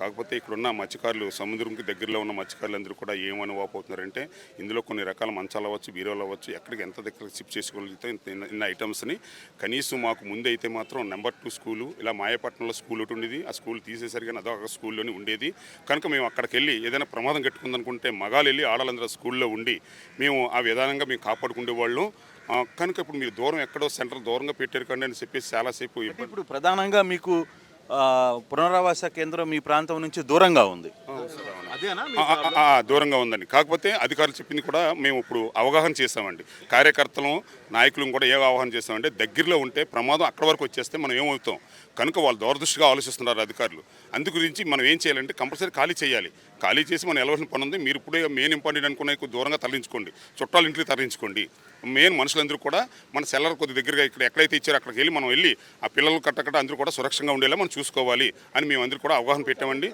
కాకపోతే ఇక్కడున్న మత్స్యకారులు సముద్రంకి దగ్గరలో ఉన్న మత్స్యకారులు అందరూ కూడా ఏమని వాపోతున్నారంటే ఇందులో కొన్ని రకాల మంచాలు అవ్వచ్చు, బీరోలు అవ్వచ్చు, ఎక్కడికి ఎంత దగ్గర షిఫ్ట్ చేసుకోగలిగితే ఇన్న ఐటమ్స్ని కనీసం మాకు ముందు అయితే మాత్రం నెంబర్ 2 స్కూలు ఇలా మాయపట్నంలో స్కూల్ ఒకటి ఉండేది. ఆ స్కూల్ తీసేసరి కానీ అదొక స్కూల్లోనే ఉండేది. కనుక మేము అక్కడికి వెళ్ళి ఏదైనా ప్రమాదం కట్టుకుందనుకుంటే మగాళ్ళు వెళ్ళి ఆడాలందరూ స్కూల్లో ఉండి మేము ఆ విధానంగా మేము కాపాడుకునేవాళ్ళం. కనుక ఇప్పుడు మీరు దూరం ఎక్కడో సెంటర్ దూరంగా పెట్టారు కండి అని చెప్పేసి చాలాసేపు ఇబ్బంది. ఇప్పుడు ప్రధానంగా మీకు పునరావాస కేంద్రం మీ ప్రాంతం నుంచి దూరంగా ఉంది. అదేనా దూరంగా ఉందండి. కాకపోతే అధికారులు చెప్పింది కూడా మేము ఇప్పుడు అవగాహన చేసామండి. కార్యకర్తలు నాయకులను కూడా ఏ అవగాహన చేసామంటే దగ్గరలో ఉంటే ప్రమాదం అక్కడ వరకు వచ్చేస్తే మనం ఏమవుతాం కనుక వాళ్ళు దూరదృష్టిగా ఆలోచిస్తున్నారు అధికారులు. అందు గురించి మనం ఏం చేయాలంటే కంపల్సరీ ఖాళీ చేయాలి. ఖాళీ చేసి మనం వెళ్ళవలసిన పని ఉంది. మీరు ఇప్పుడే మెయిన్ ఇంపార్టెంట్ అనుకునే దూరంగా తరలించుకోండి, చుట్టాల ఇంటికి తరలించుకోండి. మెయిన్ మనుషులందరూ కూడా మన సెల్లర్ కొద్ది దగ్గరగా ఇక్కడ ఎక్కడైతే ఇచ్చారో అక్కడికి వెళ్ళి మనం వెళ్ళి ఆ పిల్లలు కట్టకట్ట అందరూ కూడా సురక్షంగా ఉండేలా మనం చూసుకోవాలి అని మేము అందరూ కూడా అవగాహన పెట్టామండి.